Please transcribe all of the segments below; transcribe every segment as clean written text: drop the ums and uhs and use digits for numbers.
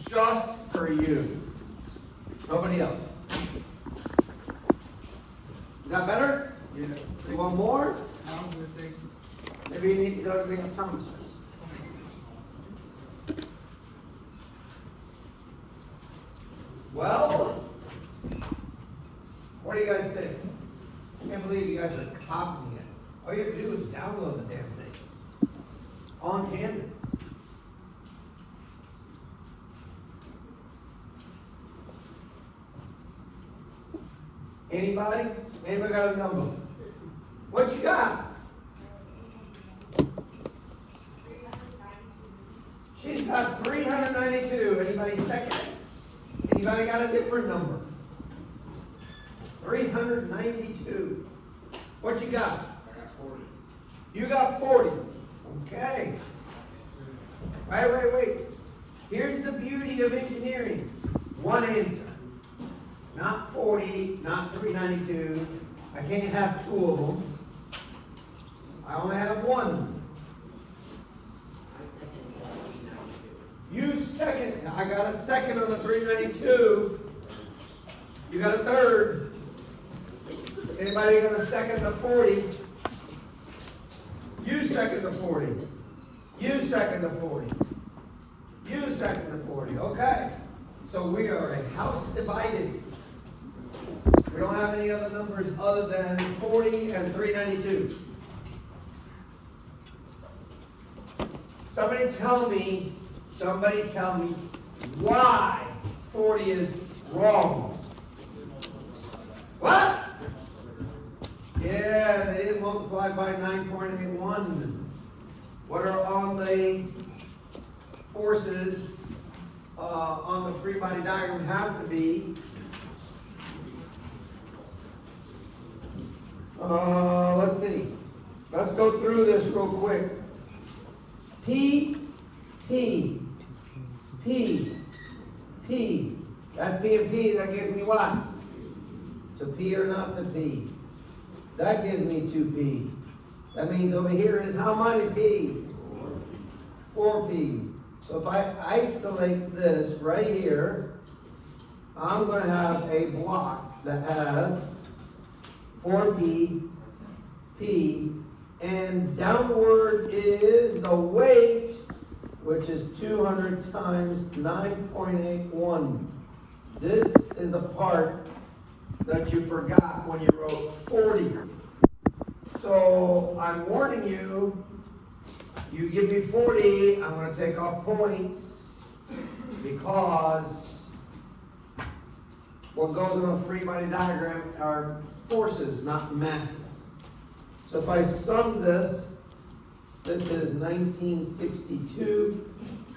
just for you. Nobody else. Is that better? Yeah. You want more? I'm good, thank you. Maybe you need to go to the optometrist. Well, what do you guys think? I can't believe you guys are copying it. All you have to do is download the damn thing. It's on Canvas. Anybody? Anybody got a number? What you got? She's got 392. Anybody second? Anybody got a different number? 392. What you got? I got 40. You got 40. Okay. Wait. Here's the beauty of engineering. One answer. Not 40, not 392. I can't have two of them. I only have one. You second. I got a second on the 392. You got a third. Anybody gonna second the 40? You second the 40. You second the 40. You second the 40. Okay. So we are a house divided. We don't have any other numbers other than 40 and 392. Somebody tell me why 40 is wrong. What? Yeah, they didn't multiply by 9.81. What are on the forces on the free body diagram have to be? Let's see. Let's go through this real quick. P. That's P and P. That gives me what? To P or not to P. That gives me 2P. That means over here is how many P's? 4 P's. So if I isolate this right here, I'm going to have a block that has 4P, P, and downward is the weight, which is 200 times 9.81. This is the part that you forgot when you wrote 40. So I'm warning you, you give me 40, I'm going to take off points because what goes on a free body diagram are forces, not masses. So if I sum this is 1962.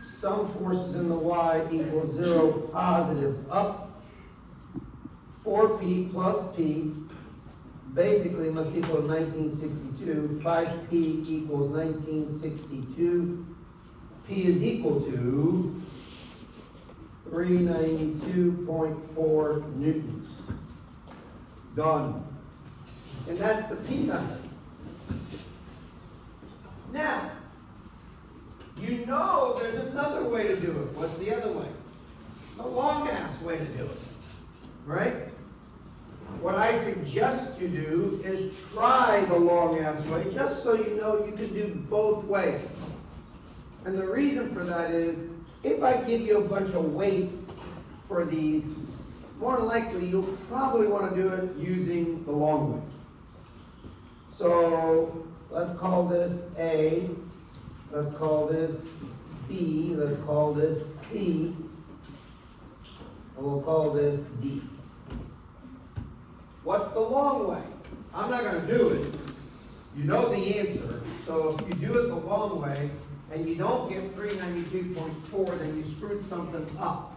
Sum forces in the y equals 0 positive up. 4p plus p basically must equal 1962. 5p equals 1962. P is equal to 392.4 newtons. Done. And that's the P method. Now, you know there's another way to do it. What's the other way? The long ass way to do it. Right? What I suggest you do is try the long ass way, just so you know you can do both ways. And the reason for that is, if I give you a bunch of weights for these, more than likely you'll probably want to do it using the long way. So let's call this A, let's call this B, let's call this C, and we'll call this D. What's the long way? I'm not going to do it. You know the answer. So if you do it the long way and you don't get 392.4, then you screwed something up.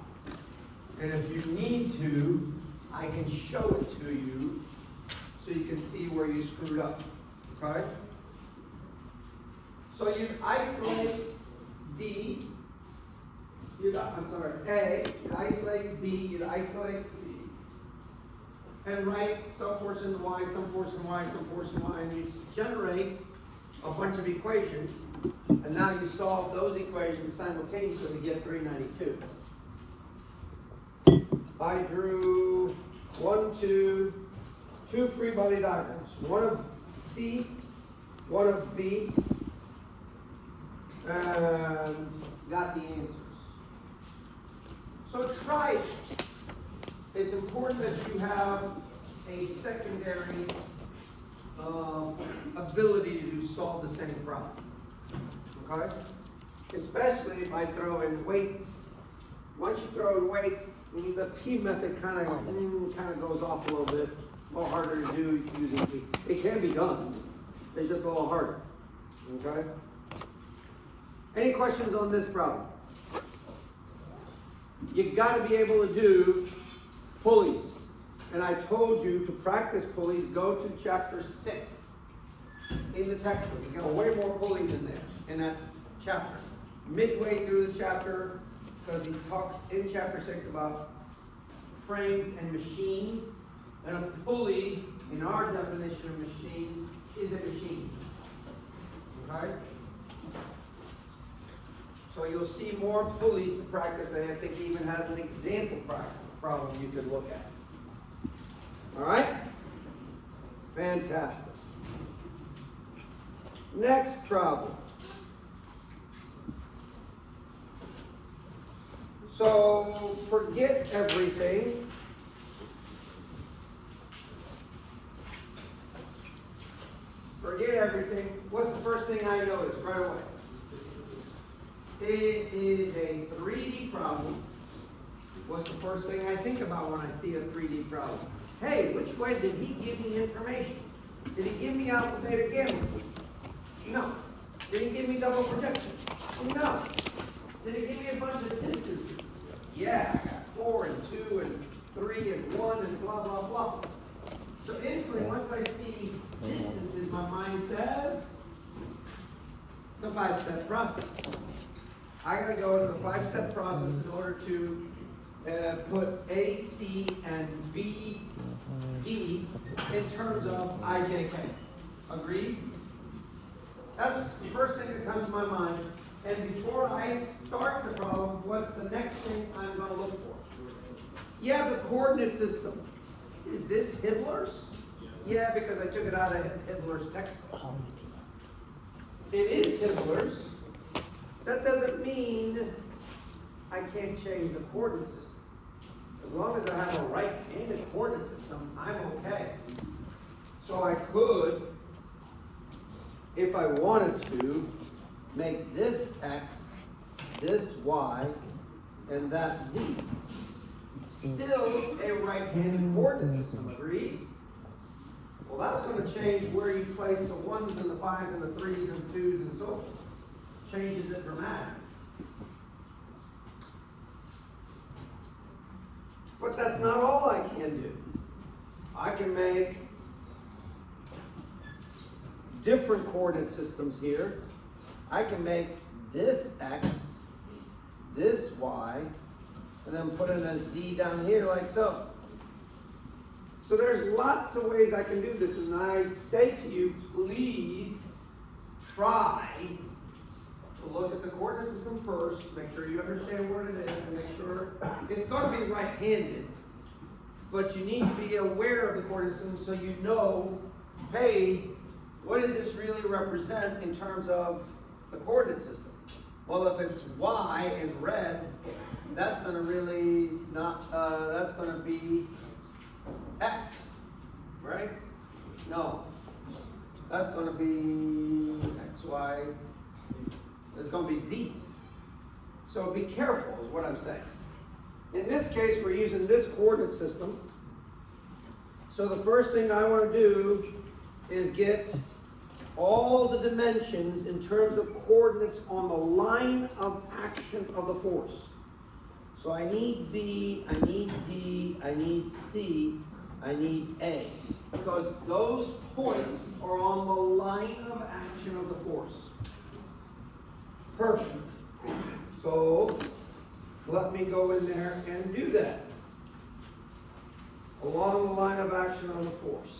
And if you need to, I can show it to you so you can see where you screwed up. Okay? So you isolate D, A, you isolate B, you isolate C. And write some force in Y, some force in Y, some force in Y, and you generate a bunch of equations, and now you solve those equations simultaneously to get 392. I drew two free body diagrams. One of C, one of B, and got the answers. So try it. It's important that you have a secondary ability to solve the same problem. Okay? Especially if I throw in weights. Once you throw in weights, the P method kind of goes off a little bit. A little harder to do using P. It can be done. It's just a little harder. Okay? Any questions on this problem? You got to be able to do pulleys. And I told you to practice pulleys, go to chapter 6 in the textbook. You got way more pulleys in there, in that chapter. Midway through the chapter, because he talks in chapter 6 about frames and machines. And a pulley, in our definition of machine, is a machine. Okay? So you'll see more pulleys to practice, and I think he even has an example problem you could look at. All right? Fantastic. Next problem. So forget everything. Forget everything. What's the first thing I notice right away? It is a 3D problem. What's the first thing I think about when I see a 3D problem? Hey, which way did he give me information? Did he give me alpha, beta, gamma? No. Did he give me double projection? No. Did he give me a bunch of distances? Yeah, I got 4 and 2 and 3 and 1 and blah, blah, blah. So instantly, once I see distances, my mind says the 5-step process. I gotta go into the 5-step process in order to put A, C, and B, D in terms of I, J, K. Agreed? That's the first thing that comes to my mind. And before I start the problem, what's the next thing I'm gonna look for? Yeah, the coordinate system. Is this Hibbler's? Yeah, because I took it out of Hibbler's textbook. It is Hibbler's. That doesn't mean I can't change the coordinate system. As long as I have a right-handed coordinate system, I'm okay. So I could, if I wanted to, make this X, this Y, and that Z. Still a right-handed coordinate system, agreed? Well, that's going to change where you place the 1s and the 5s and the 3s and 2s and so forth. Changes it dramatically. But that's not all I can do. I can make different coordinate systems here. I can make this X, this Y, and then put in a Z down here like so. So there's lots of ways I can do this, and I say to you, please try to look at the coordinate system first, make sure you understand what it is, and make sure it's going to be right-handed, but you need to be aware of the coordinate system so you know, hey, what does this really represent in terms of the coordinate system? Well, if it's Y in red, that's going to really not, that's going to be X, right? No. That's going to be X, Y. There's going to be Z. So be careful is what I'm saying. In this case, we're using this coordinate system. So the first thing I want to do is get all the dimensions in terms of coordinates on the line of action of the force. So I need B, I need D, I need C, I need A. Because those points are on the line of action of the force. Perfect. So let me go in there and do that. Along the line of action of the force.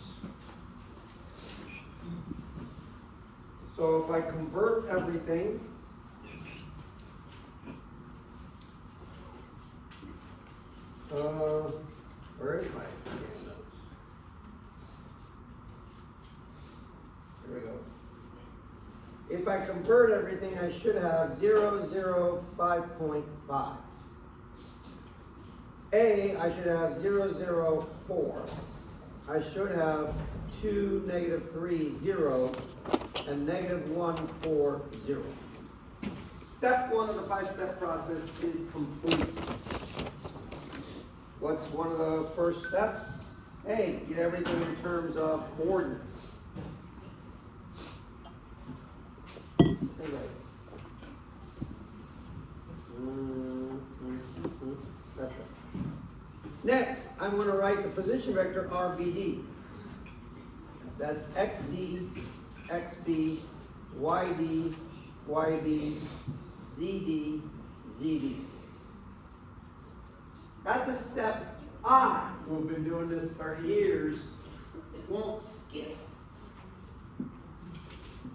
So if I convert everything, Where is my damn notes? There we go. If I convert everything, I should have 0.05. A, I should have 0.04. I should have 2, -3, 0, and -1, 4, 0. Step 1 of the 5-step process is complete. What's one of the first steps? Hey, get everything in terms of coordinates. That's right. Next, I'm going to write the position vector RBD. That's XD, XB, YD, YB, ZD, ZB. That's a step I, who've been doing this 30 years, won't skip.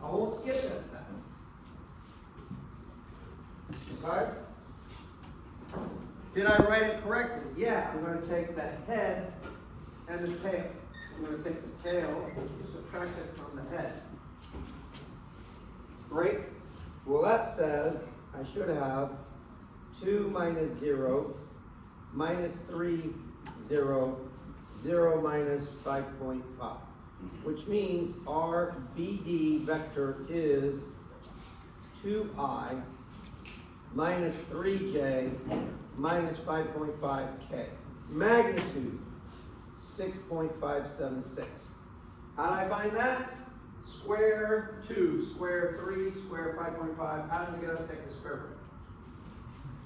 I won't skip that step. Okay? Did I write it correctly? Yeah, I'm going to take the head and the tail. I'm going to take the tail, subtract it from the head. Great. Well, that says I should have 2 minus 0, minus 3, 0, 0 minus 5.5, which means our BD vector is 2I minus 3J minus 5.5K. Magnitude, 6.576. How did I find that? Square 2, square 3, square 5.5. Add them together, take the square root.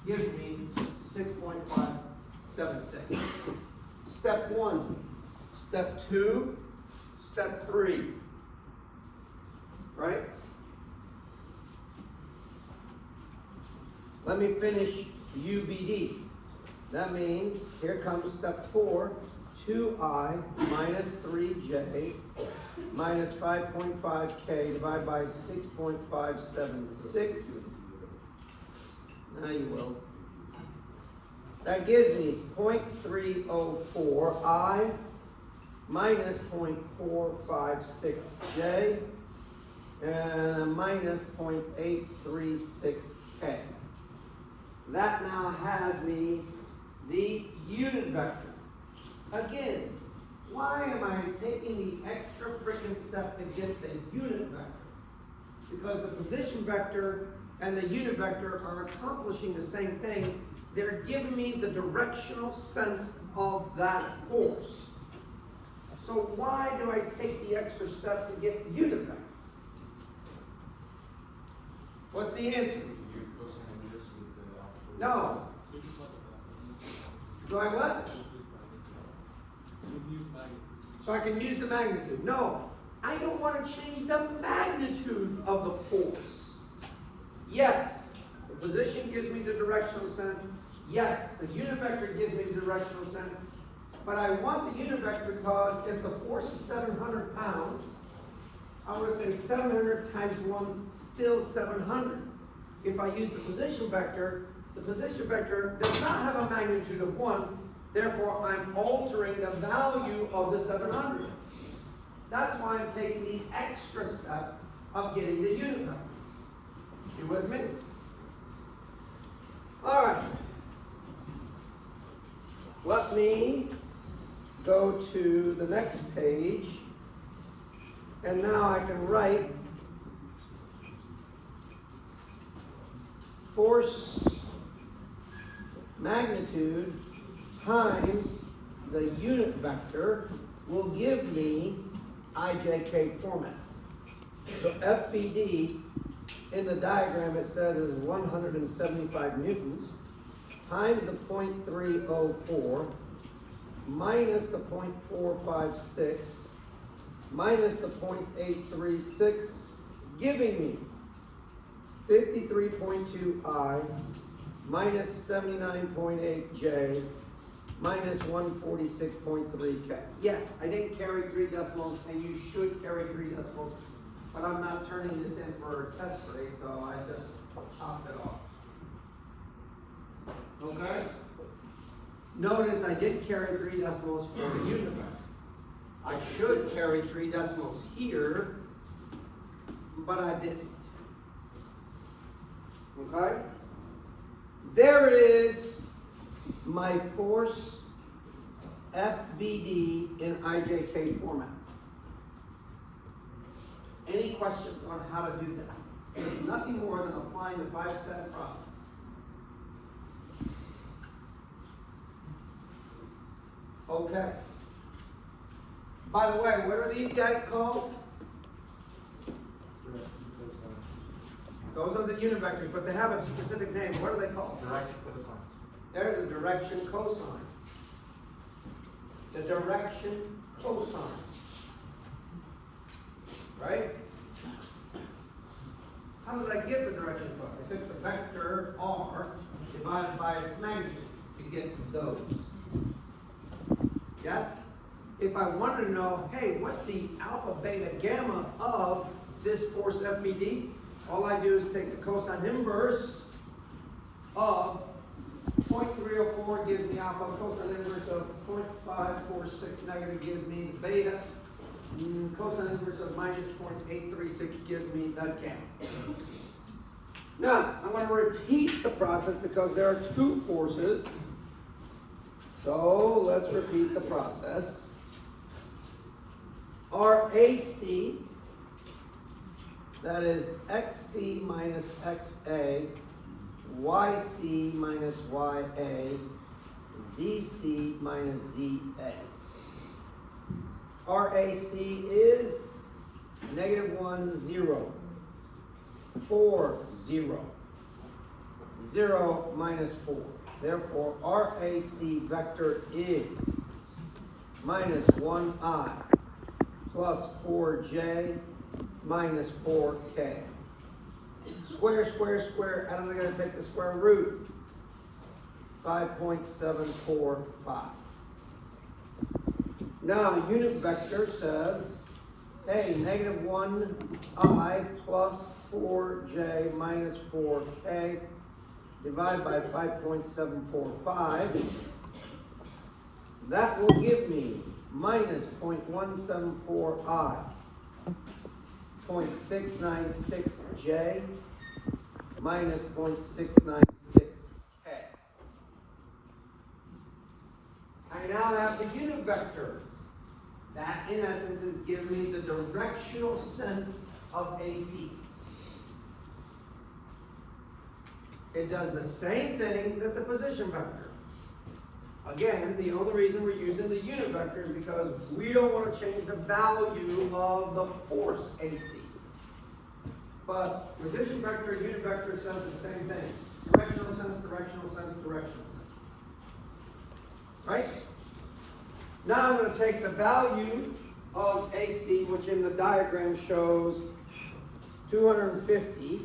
Gives me 6.576. Step 1, step 2, step 3. Right? Let me finish UBD. That means, here comes step 4, 2I minus 3J minus 5.5K divided by 6.576. Now you will. That gives me 0.304I minus 0.456J and a minus 0.836K. That now has me the unit vector. Again, why am I taking the extra freaking step to get the unit vector? Because the position vector and the unit vector are accomplishing the same thing. They're giving me the directional sense of that force. So why do I take the extra step to get the unit vector? What's the answer? No. Do I what? So I can use the magnitude. No, I don't want to change the magnitude of the force. Yes, the position gives me the directional sense. Yes, the unit vector gives me the directional sense. But I want the unit vector because if the force is 700 pounds, I want to say 700 times 1, still 700. If I use the position vector does not have a magnitude of 1, therefore I'm altering the value of the 700. That's why I'm taking the extra step of getting the unit vector. You with me? All right. Let me go to the next page, and now I can write force magnitude times the unit vector will give me IJK format. So FBD in the diagram it says is 175 newtons times the 0.304 minus the 0.456 minus the 0.836, giving me 53.2I minus 79.8J minus 146.3K. Yes, I didn't carry 3 decimals, and you should carry 3 decimals, but I'm not turning this in for a test grade, so I just chopped it off. Okay? Notice I did carry 3 decimals for the unit vector. I should carry 3 decimals here, but I didn't. Okay? There is my force FBD in IJK format. Any questions on how to do that? It's nothing more than applying the 5-step process. Okay. By the way, what are these guys called? Those are the unit vectors, but they have a specific name. What are they called? Direction cosine. They're the direction cosine. The direction cosine. Right? How did I get the direction cosine? I took the vector r divided by its magnitude to get those. Yes? If I wanted to know, hey, what's the alpha, beta, gamma of this force FBD? All I do is take the cosine inverse of 0.304 gives me alpha, cosine inverse of 0.546 negative gives me the beta, cosine inverse of minus 0.836 gives me the gamma. Now, I'm going to repeat the process because there are 2 forces. So let's repeat the process. RAC, that is XC minus XA, YC minus YA, ZC minus ZA. RAC is -1, 0, 4, 0, 0 minus 4. Therefore, RAC vector is minus 1I plus 4J minus 4K. Square, square, square, and I'm going to take the square root. 5.745. Now, unit vector says, hey, -1I plus 4J minus 4K divided by 5.745. That will give me minus 0.174I, 0.696J, minus 0.696K. I now have the unit vector. That, in essence, is giving me the directional sense of AC. It does the same thing that the position vector. Again, the only reason we're using the unit vector is because we don't want to change the value of the force AC. But position vector, unit vector says the same thing. Directional sense, directional sense, directional sense. Right? Now I'm going to take the value of AC, which in the diagram shows 250,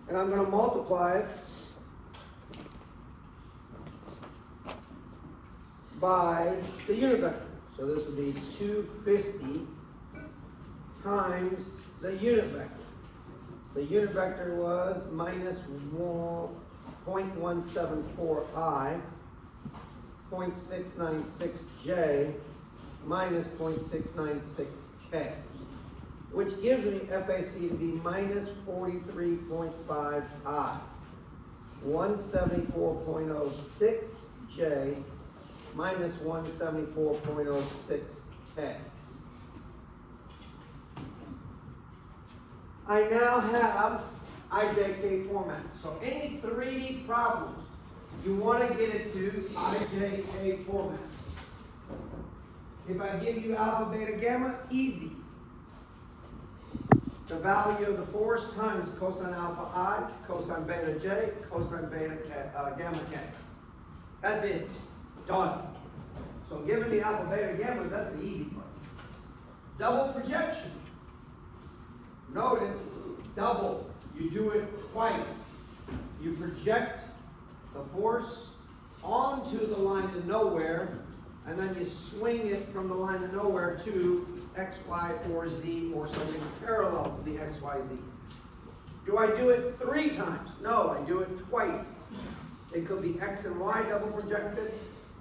and I'm going to multiply it by the unit vector. So this would be 250 times the unit vector. The unit vector was minus 0.174I, 0.696J, minus 0.696K, which gives me FAC to be minus 43.5I, 174.06J, minus 174.06K. I now have IJK format. So any 3D problems, you want to get it to IJK format. If I give you alpha, beta, gamma, easy. The value of the force times cosine alpha I, cosine beta J, cosine beta gamma K. That's it. Done. So given the alpha, beta, gamma, that's the easy part. Double projection. Notice, double. You do it twice. You project the force onto the line to nowhere, and then you swing it from the line to nowhere to X, Y, or Z, or something parallel to the X, Y, Z. Do I do it 3 times? No, I do it twice. It could be X and Y double projected.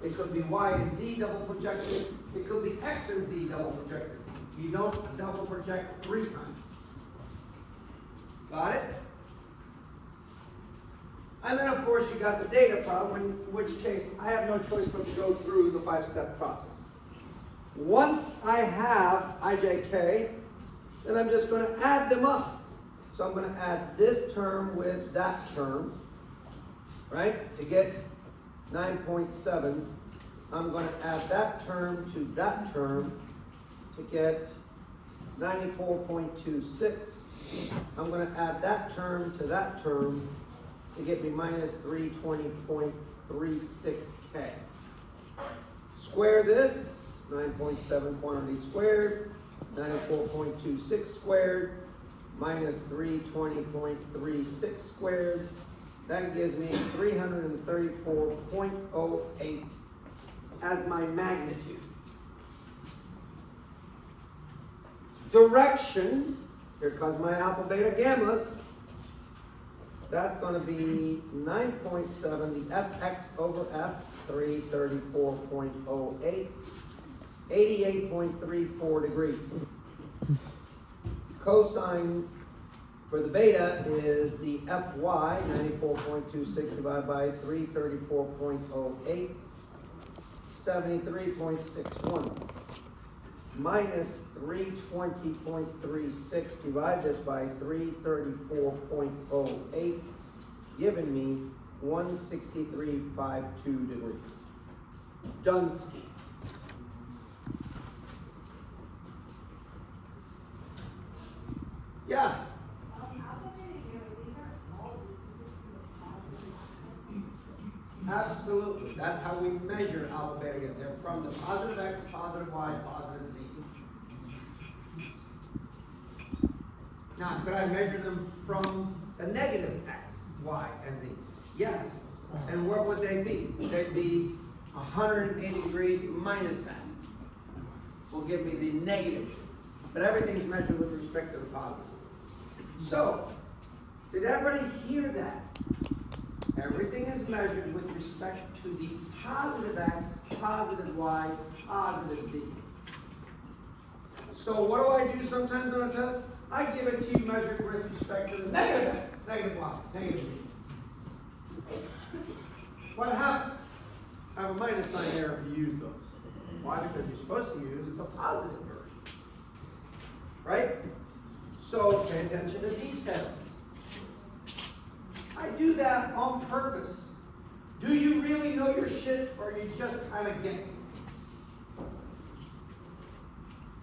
It could be Y and Z double projected. It could be X and Z double projected. You don't double project 3 times. Got it? And then of course you got the data problem, in which case I have no choice but to go through the 5-step process. Once I have IJK, then I'm just going to add them up. So I'm going to add this term with that term, right? To get 9.7, I'm going to add that term to that term to get 94.26. I'm going to add that term to that term to get me minus 320.36K. Square this, 9.7 quantity squared, 94.26 squared, minus 320.36 squared. That gives me 334.08 as my magnitude. Direction, here comes my alpha, beta, gammas. That's going to be 9.7, the fx over f, 334.08, 88.34 degrees. Cosine for the beta is the fy, 94.26 divided by 334.08, 73.61. Minus 320.36, divide this by 334.08, giving me 163.52 degrees. Dunsky. Yeah. Absolutely. That's how we measure alpha beta gamma. They're from the positive x, positive y, positive z. Now, could I measure them from the negative x, y, and z? Yes. And what would they be? They'd be 180 degrees minus that. Will give me the negative. But everything's measured with respect to the positive. So, did everybody hear that? Everything is measured with respect to the positive x, positive y, positive z. So what do I do sometimes on a test? I give it to you measured with respect to the negative x, negative y, negative z. What happens? I have a minus sign there if you use those. Why? Because you're supposed to use the positive version. Right? So pay attention to details. I do that on purpose. Do you really know your shit, or are you just kind of guessing?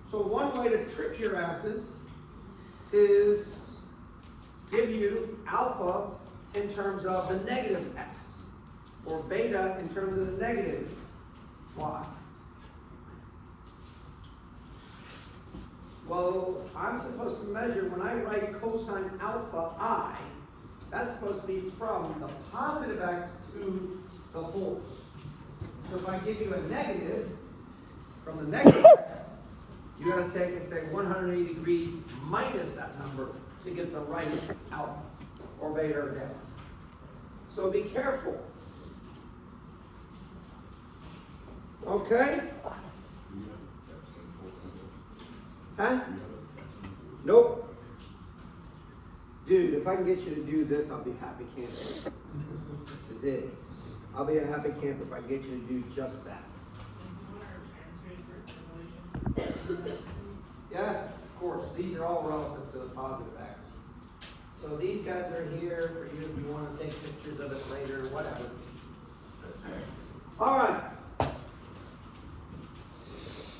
So one way to trick your asses is give you alpha in terms of the negative x, or beta in terms of the negative y. Well, I'm supposed to measure, when I write cosine alpha I, that's supposed to be from the positive x to the force. So if I give you a negative, from the negative x, you got to take and say 180 degrees minus that number to get the right alpha, or beta, or gamma. So be careful. Okay? Huh? Nope. Dude, if I can get you to do this, I'll be happy camper. That's it. I'll be a happy camper if I can get you to do just that. Yes, of course. These are all relative to the positive axis. So these guys are here for you if you want to take pictures of it later, whatever. All right.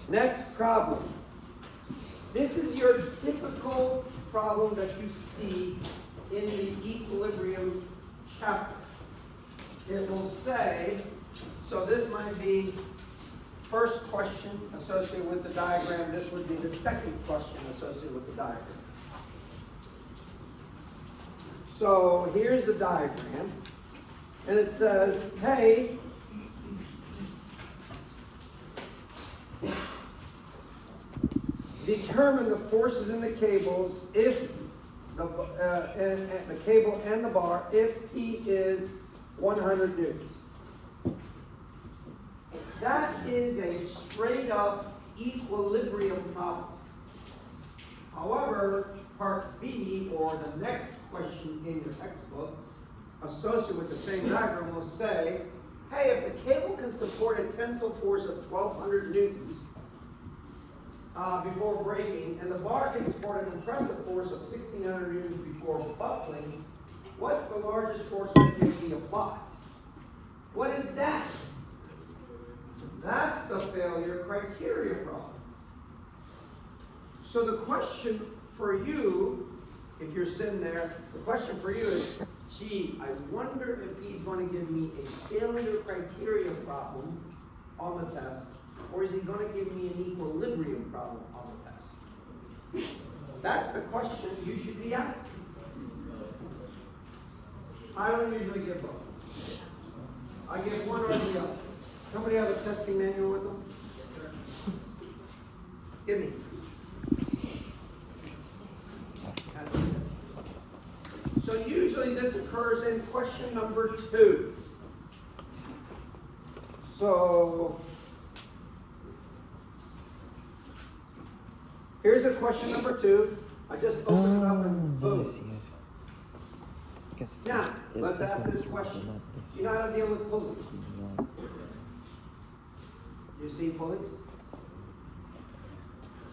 Next problem. This is your typical problem that you see in the equilibrium chapter. It will say, so this might be first question associated with the diagram. This would be the second question associated with the diagram. So here's the diagram. And it says, hey, determine the forces in the cables if the cable and the bar if P is 100 newtons. That is a straight up equilibrium problem. However, part B, or the next question in your textbook, associated with the same diagram, will say, hey, if the cable can support a tensile force of 1200 newtons before breaking, and the bar can support a compressive force of 1600 newtons before buckling, what's the largest force that can be applied? What is that? That's the failure criteria problem. So the question for you, if you're sitting there, the question for you is, gee, I wonder if he's going to give me a failure criteria problem on the test, or is he going to give me an equilibrium problem on the test? That's the question you should be asking. I don't usually give both. I give one or the other. Somebody have a testing manual with them? Give me. So usually this occurs in question number 2. So here's a question number 2. I just opened it up and boom. Now, let's ask this question. You know how to deal with pulleys? You see pulleys?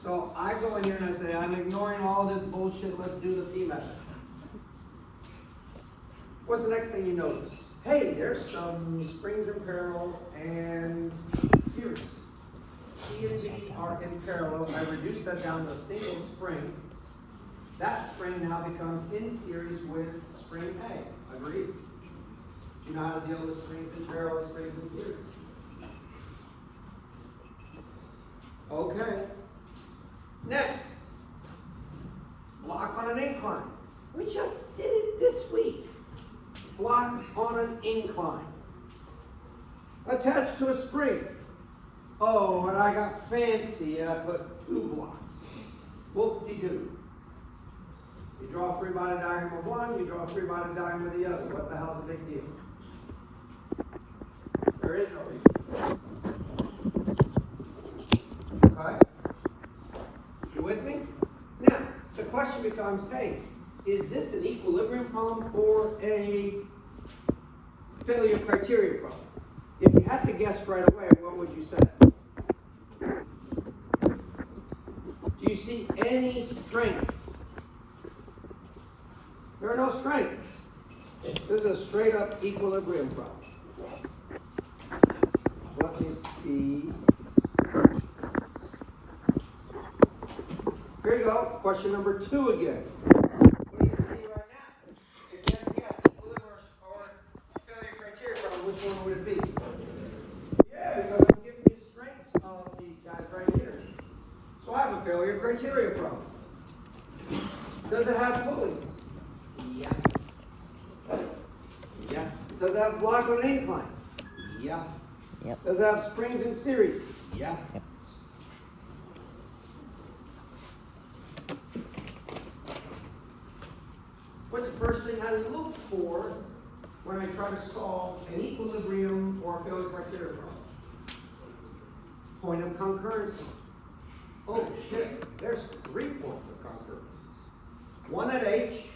So I go in here and I say, I'm ignoring all this bullshit, let's do the P method. What's the next thing you notice? Hey, there's some springs in parallel and series. C and B are in parallel. I reduce that down to a single spring. That spring now becomes in series with spring A. Agreed? Do you know how to deal with springs in parallel, springs in series? Okay. Next, block on an incline. We just did it this week. Block on an incline. Attached to a spring. Oh, and I got fancy and I put 2 blocks. Whoop-de-doo. You draw a free body diagram of one, you draw a free body diagram of the other. What the hell's the big deal? There is no reason. Okay? You with me? Now, the question becomes, hey, is this an equilibrium problem or a failure criteria problem? If you had to guess right away, what would you say? Do you see any strengths? There are no strengths. This is a straight up equilibrium problem. Let me see. Here you go. Question number 2 again. What do you see right now? If you had to guess equilibrium or failure criteria problem, which one would it be? Yeah, because I'm giving you strengths of these guys right here. So I have a failure criteria problem. Does it have pulleys? Yeah. Yeah. Does it have a block on an incline? Yeah. Yep. Does it have springs in series? Yeah. Yep. What's the first thing I look for when I try to solve an equilibrium or failure criteria problem? Point of concurrency. Oh shit, there's 3 points of concurrencies. One at H,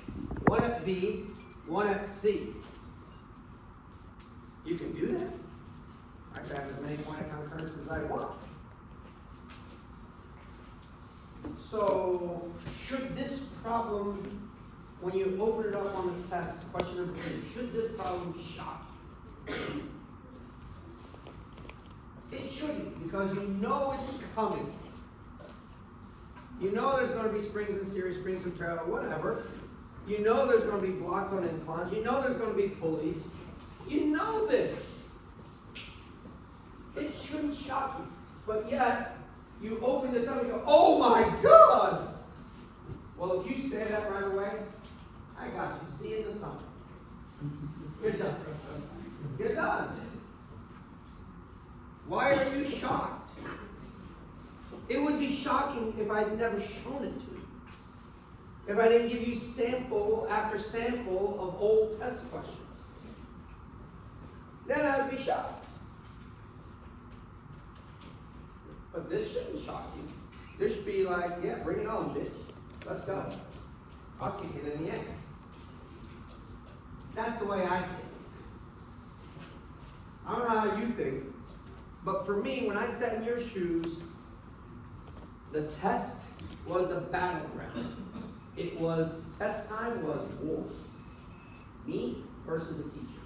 one at B, one at C. You can do that. I can have as many point of concurrences as I want. So, should this problem, when you open it up on the test, question number 3, should this problem shock you? It shouldn't, because you know it's coming. You know there's going to be springs in series, springs in parallel, whatever. You know there's going to be blocks on inclines. You know there's going to be pulleys. You know this. It shouldn't shock you. But yet, you open this up and go, oh my God! Well, if you say that right away, I got you. See you in the summer. You're done. You're done. Why are you shocked? It would be shocking if I'd never shown it to you. If I didn't give you sample after sample of old test questions. then I'd be shocked. But this shouldn't shock you. This should be like, yeah, bring it on, bitch. Let's go. I'll kick it in the ass. That's the way I think. I don't know how you think, but for me, when I sat in your shoes, the test was the battleground. It was, test time was war. Me versus the teacher.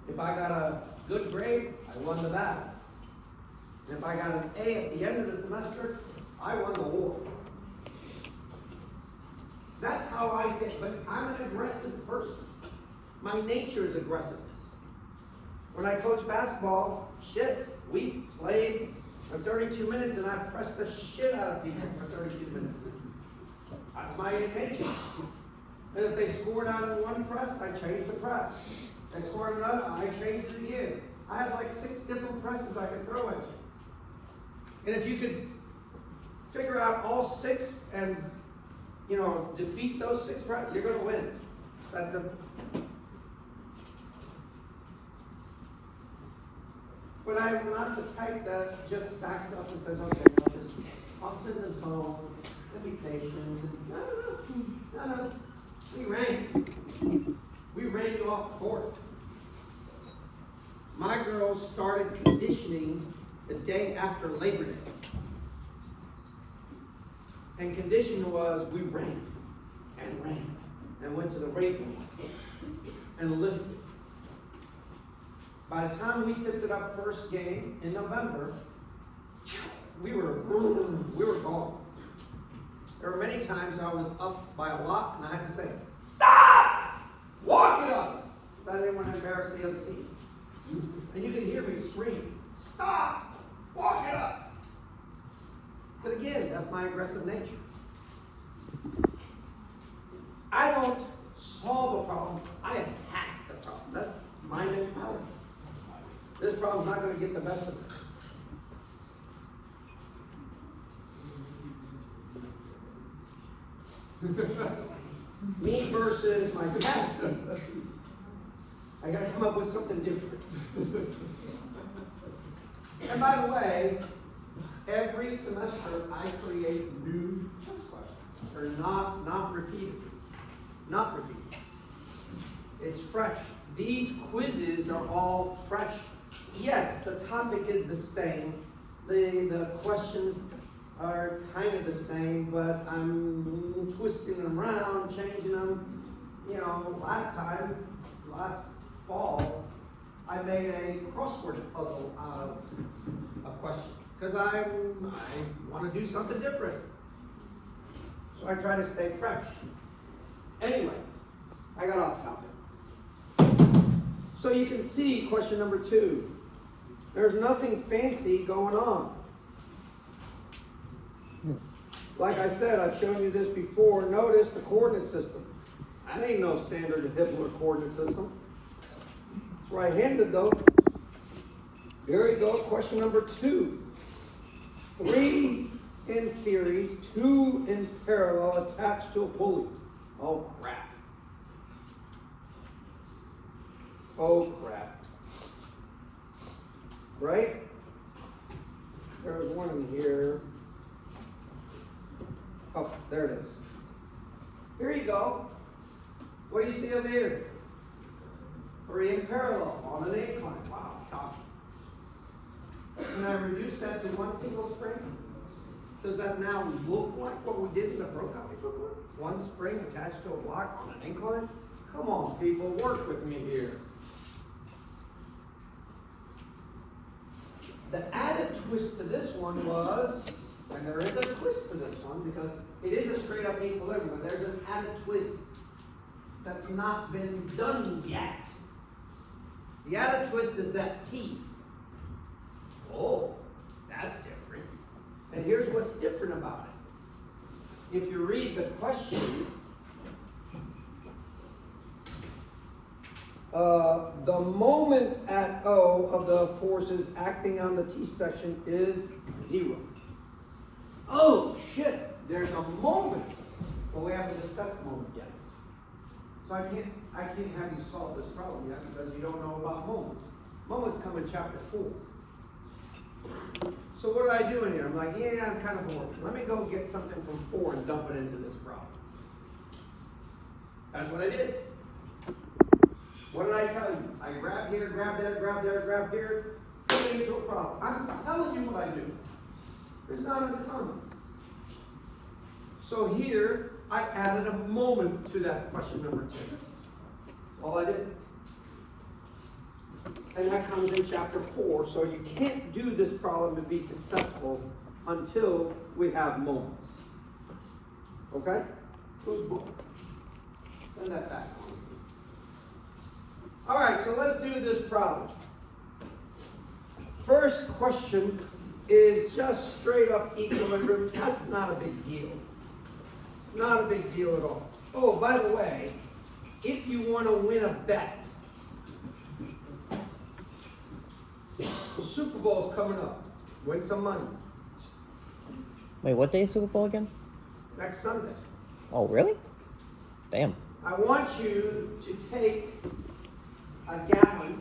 If I got a good grade, I won the battle. And if I got an A at the end of the semester, I won the war. That's how I think, but I'm an aggressive person. My nature is aggressiveness. When I coach basketball, shit, we played for 32 minutes and I pressed the shit out of people for 32 minutes. That's my nature. And if they scored out in one press, I changed the press. If they scored another, I changed it again. I had like 6 different presses I could throw at you. And if you could figure out all 6 and, defeat those 6 presses, you're going to win. That's a. But I'm not the type that just backs up and says, okay, I'll send this home, I'll be patient. No. We ran you off court. My girls started conditioning the day after Labor Day. And condition was we ran and went to the weight room and lifted. By the time we tipped it up first game in November, we were gone. There were many times I was up by a lot and I had to say, stop! Walk it up! So I didn't want to embarrass the other team. And you could hear me scream, stop! Walk it up! But again, that's my aggressive nature. I don't solve a problem, I attack the problem. That's my mentality. This problem's not going to get the best of me. Me versus my pastor. I got to come up with something different. And by the way, every semester I create new test questions. They're not repeated. Not repeated. It's fresh. These quizzes are all fresh. Yes, the topic is the same. The questions are kind of the same, but I'm twisting them around, changing them. Last fall, I made a crossword puzzle out of a question because I want to do something different. So I try to stay fresh. Anyway, I got off topic. So you can see question number 2. There's nothing fancy going on. Like I said, I've shown you this before. Notice the coordinate systems. That ain't no standard Hibbler coordinate system. It's right-handed though. Here we go, question number 2. 3 in series, 2 in parallel attached to a pulley. Oh crap. Oh crap. Right? There's one in here. Oh, there it is. Here you go. What do you see over here? 3 in parallel on an incline. Wow, shocking. Can I reduce that to one single spring? Does that now look like what we did in the Broccoli booklet? One spring attached to a block on an incline? Come on, people, work with me here. The added twist to this one was, and there is a twist to this one because it is a straight up equilibrium, but there's an added twist that's not been done yet. The added twist is that T. Oh, that's different. And here's what's different about it. If you read the question, the moment at O of the forces acting on the T section is 0. Oh, shit, there's a moment. But we haven't discussed the moment yet. So I can't have you solve this problem yet because you don't know about moments. Moments come in chapter 4. So what do I do in here? I'm like, yeah, I'm kind of bored. Let me go get something from 4 and dump it into this problem. That's what I did. What did I tell you? I grab here, grab there, grab there, grab here, put it into a problem. I'm telling you what I do. There's not a ton. So here, I added a moment to that question number 2. All I did. And that comes in chapter 4. So you can't do this problem and be successful until we have moments. Okay? Whose book? Send that back. All right, so let's do this problem. First question is just straight up equilibrium. That's not a big deal. Not a big deal at all. Oh, by the way, if you want to win a bet, the Super Bowl is coming up. Win some money. Wait, what day is Super Bowl again? Next Sunday. Oh, really? Damn. I want you to take a gallon,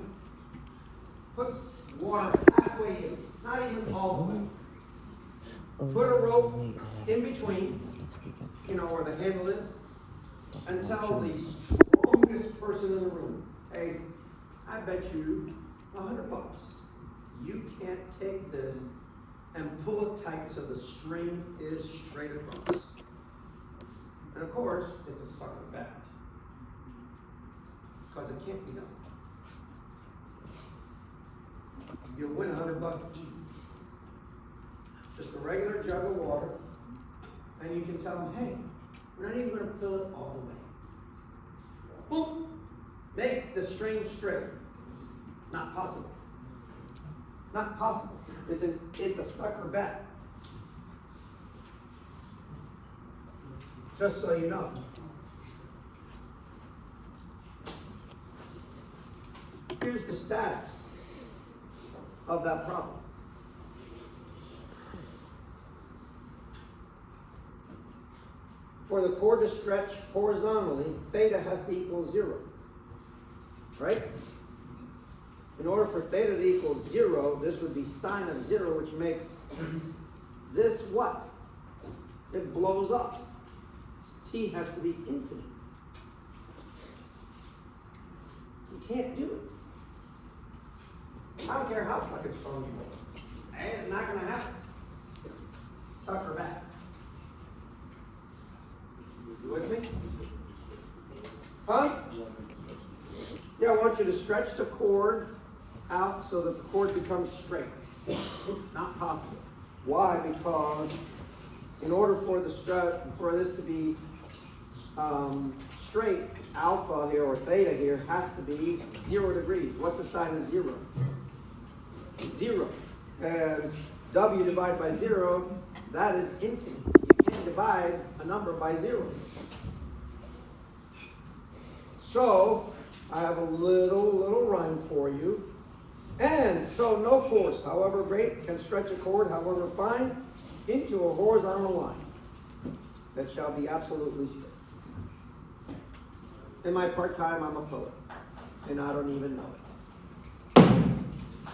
put water halfway in, not even all the way. Put a rope in between, you know, where the handle is, and tell the strongest person in the room, hey, I bet you $100. You can't take this and pull it tight so the string is straight across. And of course, it's a sucker bet. Because it can't be done. You'll win $100 easy. Just a regular jug of water, and you can tell them, hey, we're not even going to fill it all the way. Boom! Make the string straight. Not possible. Not possible. It's a sucker bet. Just so you know. Here's the status of that problem. For the cord to stretch horizontally, theta has to equal 0. Right? In order for theta to equal 0, this would be sine of 0, which makes this what? It blows up. T has to be infinite. You can't do it. I don't care how fucking strong you are. It's not going to happen. Sucker back. You with me? Huh? Yeah, I want you to stretch the cord out so that the cord becomes straight. Not possible. Why? Because in order for this to be straight, alpha here or theta here has to be 0 degrees. What's the sign of 0? 0. And W divided by 0, that is infinite. You can't divide a number by 0. So, I have a little rhyme for you. And so no force, however great, can stretch a cord, however fine, into a horizontal line that shall be absolutely straight. In my part-time, I'm a poet, and I don't even know it.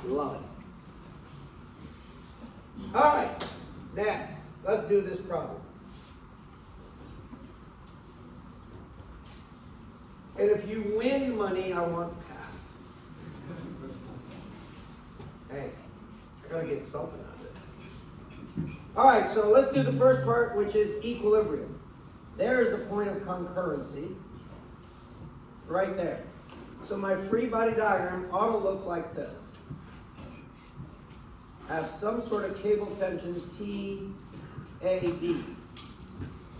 Love it. All right, next, let's do this problem. And if you win money, I want half. Hey, I gotta get something out of this. All right, so let's do the first part, which is equilibrium. There's the point of concurrency, right there. So my free body diagram ought to look like this. I have some sort of cable tension TAB.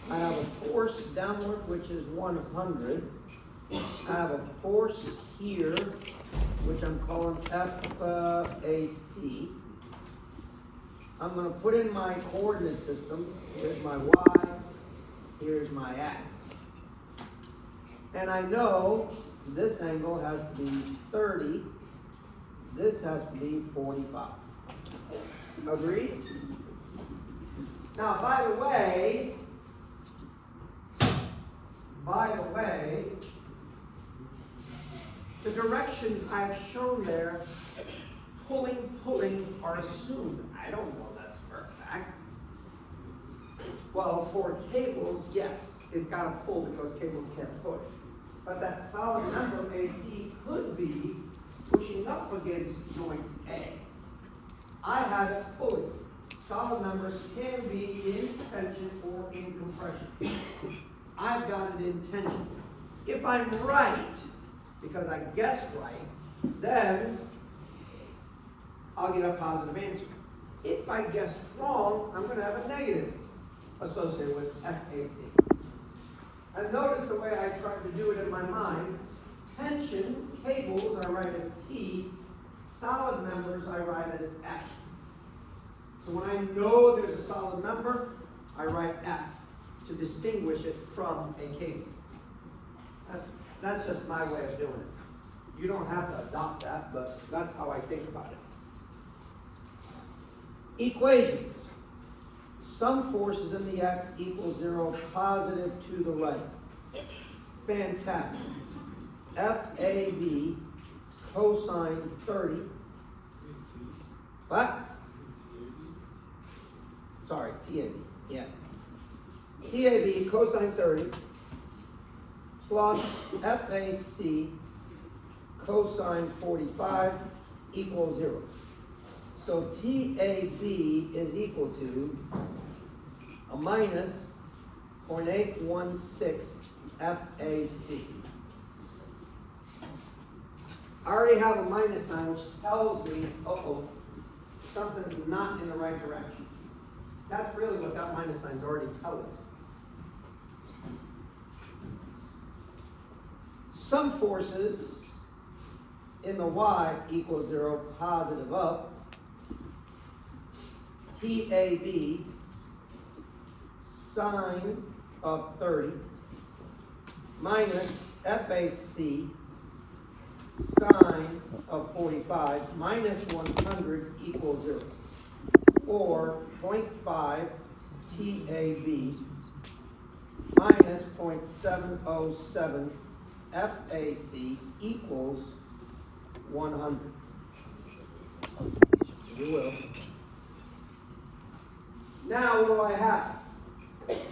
I have a force downward, which is 100. I have a force here, which I'm calling FAC. I'm going to put in my coordinate system. Here's my Y, here's my X. And I know this angle has to be 30, this has to be 45. Agreed? Now, by the way, The directions I've shown there, pulling are assumed. I don't know that's for a fact. Well, for cables, yes, it's got to pull because cables can't push. But that solid member AC could be pushing up against joint A. I have it pulling. Solid members can be in tension or in compression. I've got it in tension. If I'm right, because I guessed right, then I'll get a positive answer. If I guess wrong, I'm going to have a negative associated with FAC. And notice the way I tried to do it in my mind. Tension, cables, I write as T. Solid members, I write as F. So when I know there's a solid member, I write F to distinguish it from a cable. That's just my way of doing it. You don't have to adopt that, but that's how I think about it. Equations. Some forces in the x equals 0, positive to the right. Fantastic. FAB cosine 30. What? Sorry, TAB. Yeah. TAB cosine 30 plus FAC cosine 45 equals 0. So TAB is equal to a minus 0.816 FAC. I already have a minus sign, which tells me, something's not in the right direction. That's really what that minus sign is already telling me. Some forces in the y equals 0, positive up. TAB sine of 30 minus FAC sine of 45 minus 100 equals 0. Or 0.5 TAB minus 0.707 FAC equals 100. You will. Now what do I have?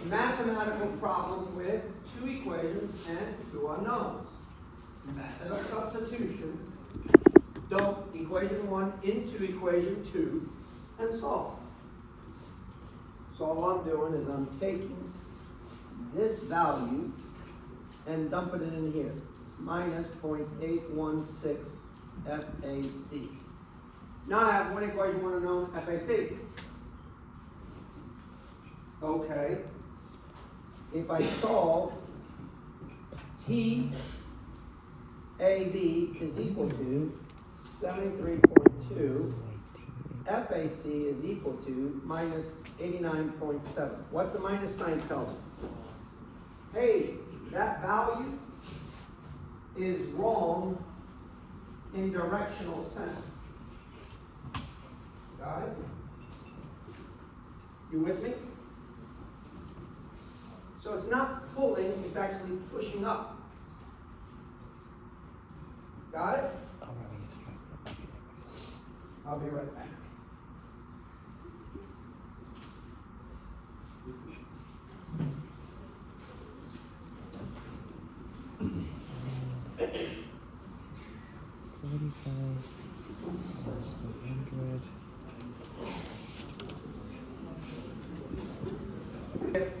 Mathematical problem with two equations and two unknowns. Method of substitution. Dump equation 1 into equation 2 and solve. So all I'm doing is I'm taking this value and dumping it in here. Minus 0.816 FAC. Now I have one equation, one unknown, FAC. Okay. If I solve, TAB is equal to 73.2. FAC is equal to minus 89.7. What's the minus sign tell me? Hey, that value is wrong in directional sense. Got it? You with me? So it's not pulling, it's actually pushing up. Got it? I'll be right back.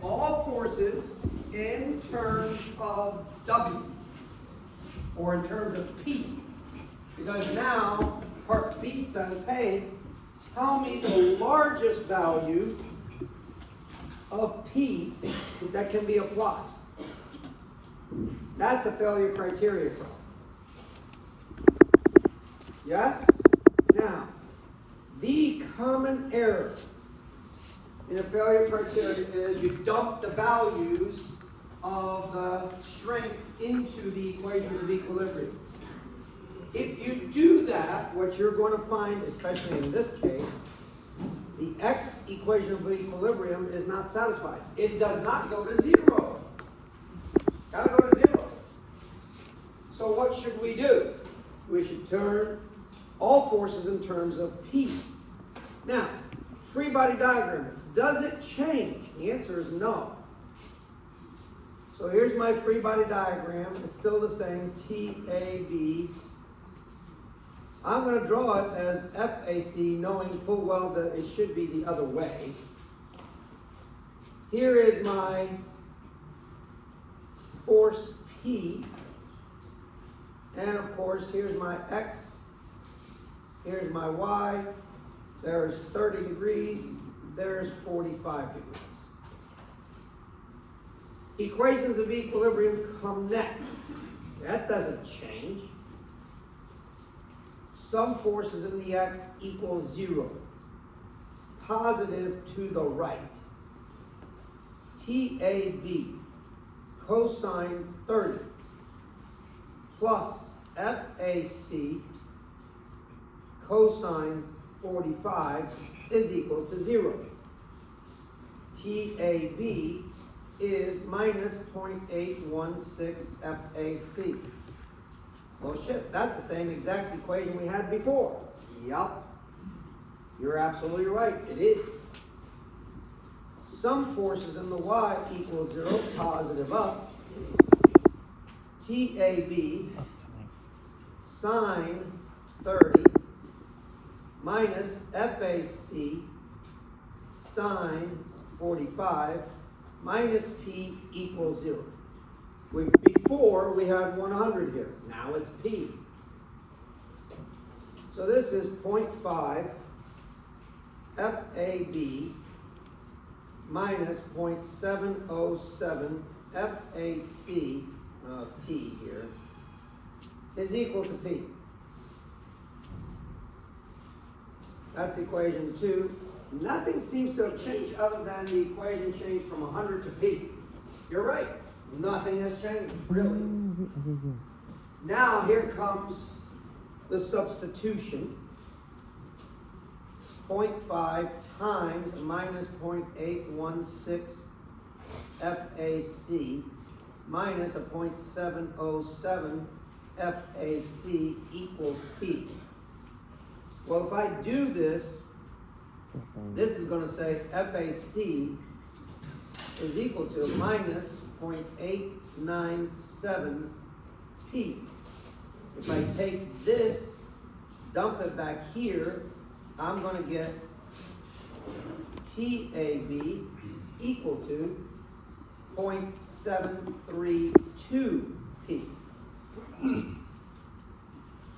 All forces in terms of W, or in terms of P, because now part B says, hey, tell me the largest value of P that can be applied. That's a failure criteria problem. Yes? Now, the common error in a failure criteria is you dump the values of the strength into the equations of equilibrium. If you do that, what you're going to find, especially in this case, the x equation of equilibrium is not satisfied. It does not go to 0. Gotta go to 0. So what should we do? we should turn all forces in terms of P. Now, free body diagram, does it change? The answer is no. So here's my free body diagram. It's still the same, TAB. I'm going to draw it as FAC, knowing full well that it should be the other way. Here is my force P. And of course, here's my X. Here's my Y. There's 30 degrees. There's 45 degrees. Equations of equilibrium come next. That doesn't change. Some forces in the X equals 0. Positive to the right. TAB, cosine 30, plus FAC, cosine 45, is equal to 0. TAB is minus 0.816 FAC. Well, shit, that's the same exact equation we had before. Yup. You're absolutely right, it is. Some forces in the Y equals 0, positive up. TAB, sine 30, minus FAC, sine 45, minus P equals 0. Before we had 100 here, now it's P. So this is 0.5 FAB minus 0.707 FAC, T here, is equal to P. That's equation 2. Nothing seems to have changed other than the equation changed from 100 to P. You're right. Nothing has changed, really. Now here comes the substitution. 0.5 times minus 0.816 FAC minus a 0.707 FAC equals P. Well, if I do this, this is going to say FAC is equal to minus 0.897 P. If I take this, dump it back here, I'm going to get TAB equal to 0.732 P. You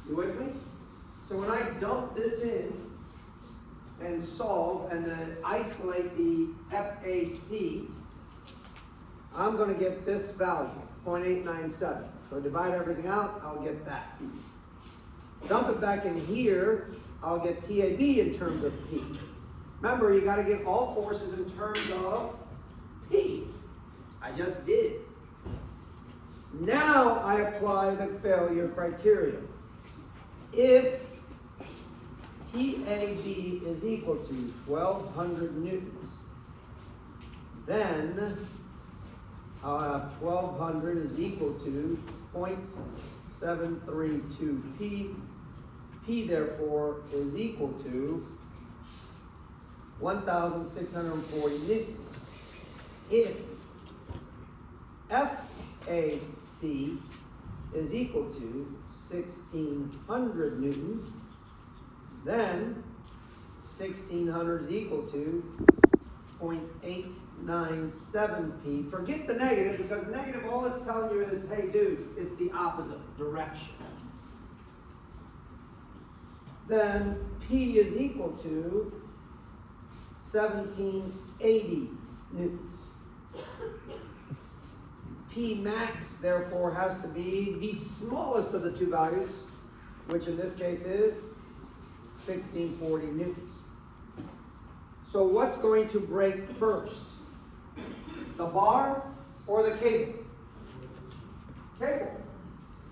with me? So when I dump this in and solve and then isolate the FAC, I'm going to get this value, 0.897. So divide everything out, I'll get that. Dump it back in here, I'll get TAB in terms of P. Remember, you got to get all forces in terms of P. I just did. Now I apply the failure criteria. If TAB is equal to 1200 newtons, then I'll have 1200 is equal to 0.732 P. P therefore is equal to 1,640 newtons. If FAC is equal to 1,600 newtons, then 1,600 is equal to 0.897 P. Forget the negative, because the negative, all it's telling you is, hey dude, it's the opposite direction. Then P is equal to 1,780 newtons. P max, therefore, has to be the smallest of the two values, which in this case is 1,640 newtons. So what's going to break first? The bar or the cable? Cable.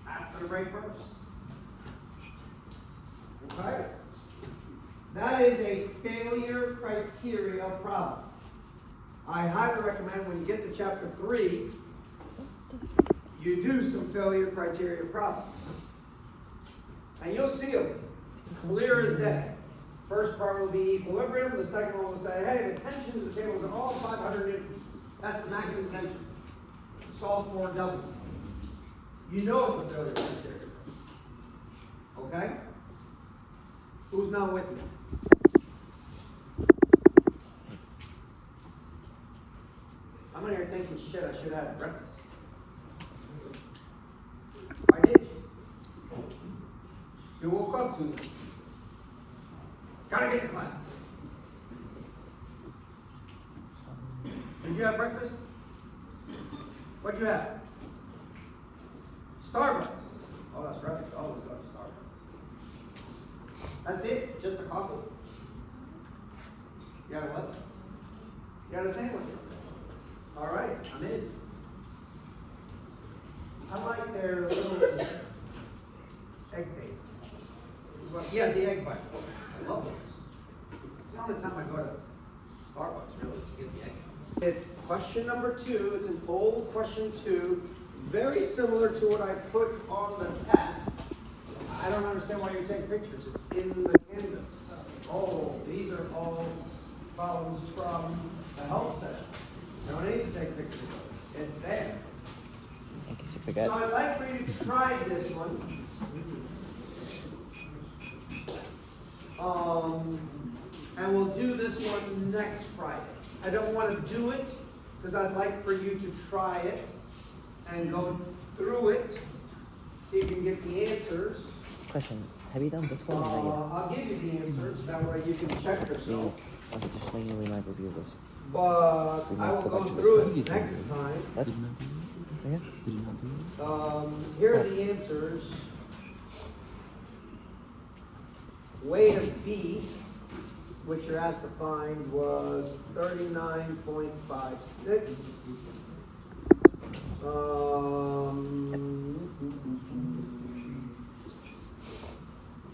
That's going to break first. Okay? That is a failure criteria problem. I highly recommend when you get to chapter 3, you do some failure criteria problems. And you'll see them clear as day. First part will be equilibrium, the second one will say, hey, the tensions of the cables are all 500 newtons. That's the maximum tension. Solve for double. You know it's a failure right there. Okay? Who's not with me? I'm in here thinking, shit, I should have had breakfast. Why did you? You woke up too late. Gotta get to class. Did you have breakfast? What'd you have? Starbucks. Oh, that's right. You always go to Starbucks. That's it? Just a coffee? You got a what? You got a sandwich? All right, I'm in. I like their little egg dates. Well, yeah, the egg bites. I love those. It's the only time I go to Starbucks, really, to get the egg. It's question number 2. It's an old question 2, very similar to what I put on the test. I don't understand why you're taking pictures. It's in the canvas. Oh, these are all problems from the help center. You don't need to take pictures of it. It's there. I guess you So forgot. I'd like for you to try this one. And we'll do this one next Friday. I don't want to do it because I'd like for you to try it and go through it, see if you can get the answers. Question: have you done this one? Or not I'll give you the answers, that way you can check yet? yourself. Okay, just manually might review this. But I will go through it next time. What? Yeah. Here are the answers. Weight of B, which you're asked to find, was 39.56.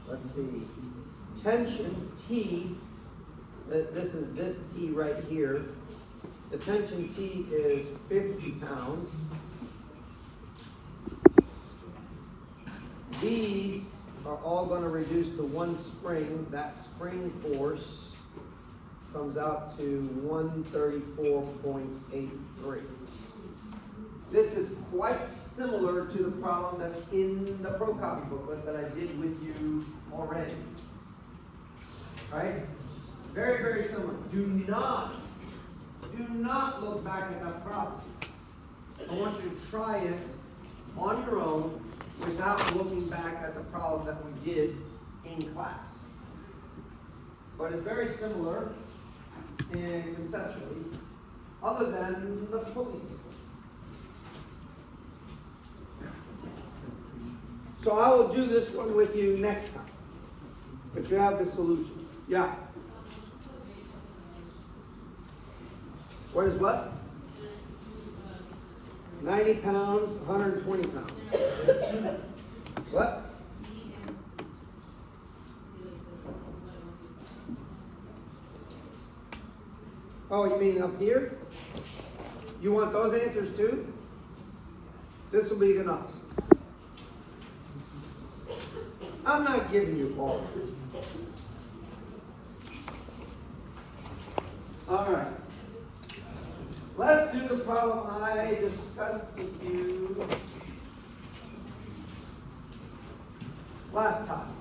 Let's see. Tension T, this is this T right here. The tension T is 50 pounds. These are all going to reduce to one spring. That spring force comes out to 134.83. This is quite similar to the problem that's in the Pro Copy booklet that I did with you already. Right? Very, very similar. Do not look back at that problem. I want you to try it on your own without looking back at the problem that we did in class. But it's very similar in conceptually, other than the pulley system. So I will do this one with you next time. But you have the solution. Yeah. What is what? 90 pounds, 120 pounds. What? Oh, you mean up here? You want those answers too? This will be enough. I'm not giving you all of it. All right. Let's do the problem I discussed with you last time.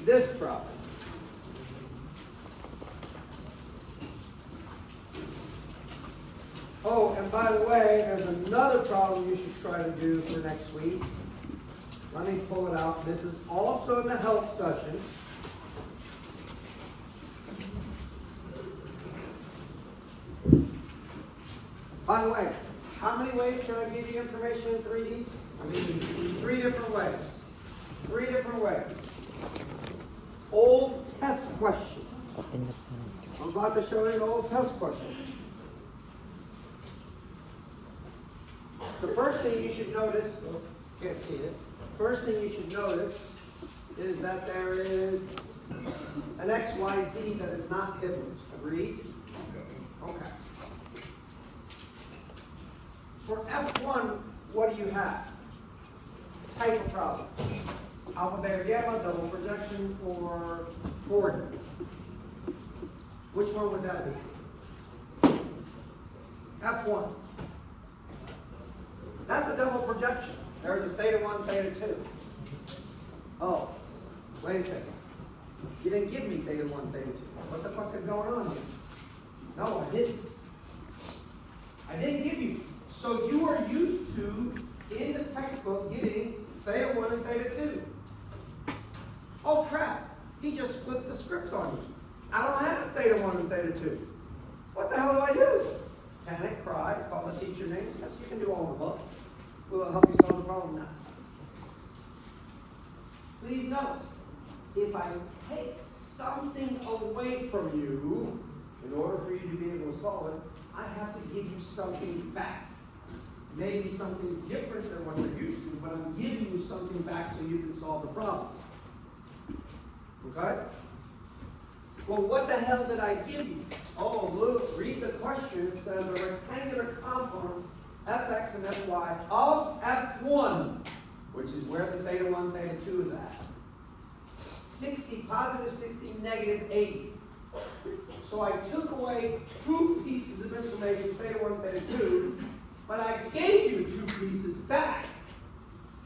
This problem. Oh, and by the way, there's another problem you should try to do for next week. Let me pull it out. This is also in the help section. By the way, how many ways can I give you information in 3D? I mean, 3 different ways. 3 different ways. Old test question. I'm about to show you an old test question. The first thing you should notice, oh, can't see it. First thing you should notice is that there is an XYZ that is not Hibbler's. Agreed? Okay. For F1, what do you have? Type of problem. Alpha, beta, gamma, double projection, or coordinates. Which one would that be? F1. That's a double projection. There's a theta 1, theta 2. Oh, wait a second. You didn't give me theta 1, theta 2. What the fuck is going on here? No, I didn't. I didn't give you. So you are used to, in the textbook, getting theta 1 and theta 2. Oh crap, he just flipped the script on you. I don't have theta 1 and theta 2. What the hell do I do? Panic, cry, call the teacher names. Yes, you can do all of the above. Will it help you solve the problem now? Please note, if I take something away from you, in order for you to be able to solve it, I have to give you something back. Maybe something different than what you're used to, but I'm giving you something back so you can solve the problem. Okay? Well, what the hell did I give you? Oh, look, read the question. It says a rectangular component, fx and fy, of f1, which is where the theta 1, theta 2 is at. 60, positive 60, negative 80. So I took away 2 pieces of information, theta 1, theta 2, but I gave you 2 pieces back.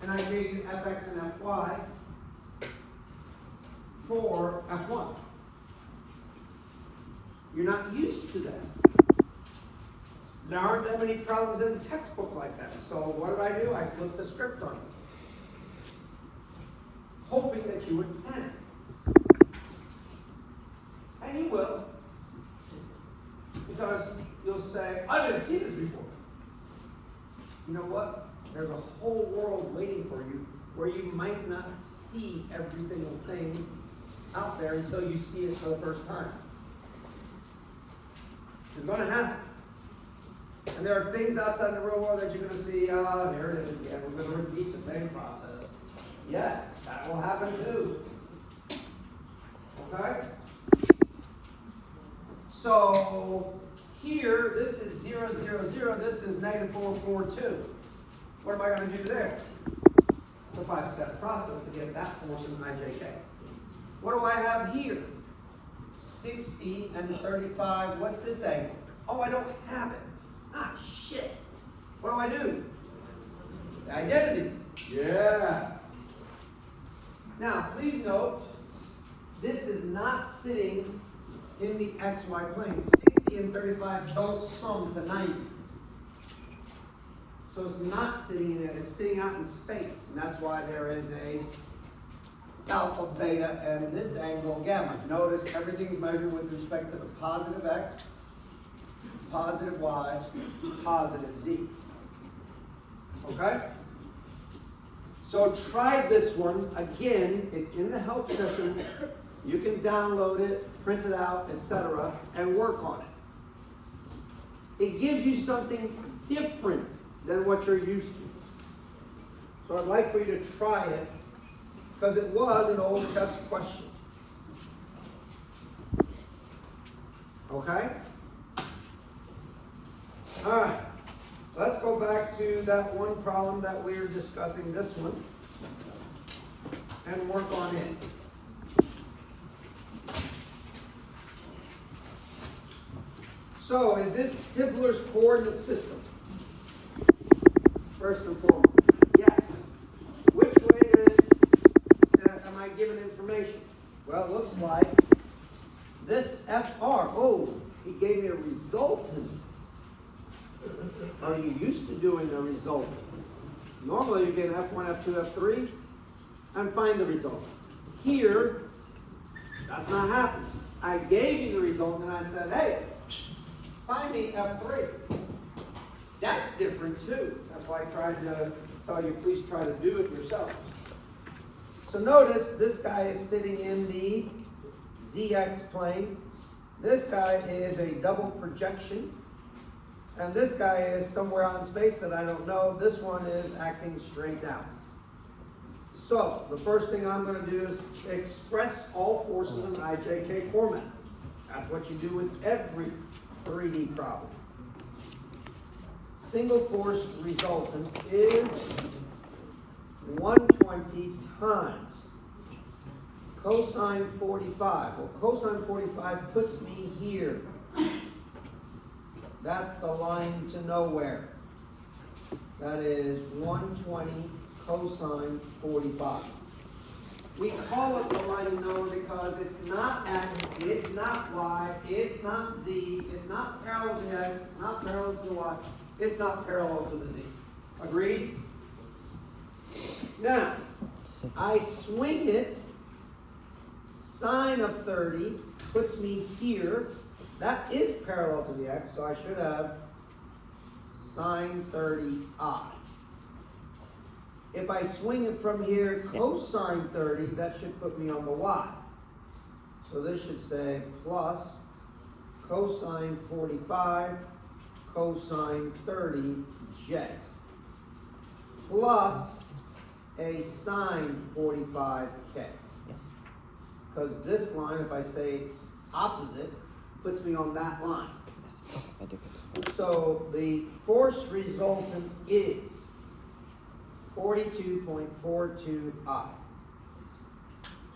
And I gave you fx and fy for f1. You're not used to that. There aren't that many problems in the textbook like that. So what did I do? I flipped the script on you, hoping that you would panic. And you will. Because you'll say, I didn't see this before. You know what? There's a whole world waiting for you where you might not see every single thing out there until you see it for the first time. It's going to happen. And there are things outside the real world that you're going to see, there it is again. We're going to repeat the same process. Yes, that will happen too. Okay? So here, this is 0, 0, 0. This is negative 4, 4, 2. What am I going to do there? It's a 5-step process to get that force in IJK. What do I have here? 60 and 35. What's this angle? Oh, I don't have it. Ah, shit. What do? The identity. Yeah. Now, please note, this is not sitting in the XY plane. 60 and 35 don't sum to 90. So it's not sitting in it, it's sitting out in space. And that's why there is a alpha, beta, and this angle, gamma. Notice everything's measured with respect to the positive x, positive y, positive z. Okay? So try this one. Again, it's in the help session. You can download it, print it out, etc., and work on it. It gives you something different than what you're used to. So I'd like for you to try it, because it was an old test question. Okay? All right. Let's go back to that one problem that we were discussing, this one, and work on it. So, is this Hibbeler's coordinate system? First and foremost, yes. Which way am I given information? Well, it looks like this FR, oh, he gave me a resultant. Are you used to doing a resultant? Normally you get F1, F2, F3, and find the result. Here, that's not happening. I gave you the result and I said, hey, find me F3. That's different too. That's why I tried to tell you, please try to do it yourself. So notice this guy is sitting in the ZX plane. This guy is a double projection. And this guy is somewhere out in space that I don't know. This one is acting straight down. So the first thing I'm going to do is express all forces in IJK format. That's what you do with every 3D problem. single force resultant is 120 times cosine 45. Well, cosine 45 puts me here. That's the line to nowhere. That is 120 cosine 45. We call it the line to nowhere because it's not x, it's not y, it's not z, it's not parallel to x, it's not parallel to y, it's not parallel to the z. Agreed? Now, I swing it, sine of 30 puts me here. That is parallel to the x, so I should have sine 30i. If I swing it from here, cosine 30, that should put me on the y. So this should say plus cosine 45 cosine 30j plus a sine 45k. Yes. Because this line, if I say it's opposite, puts me on that line. Yes. Okay, I do get it. So the force resultant is 42.42I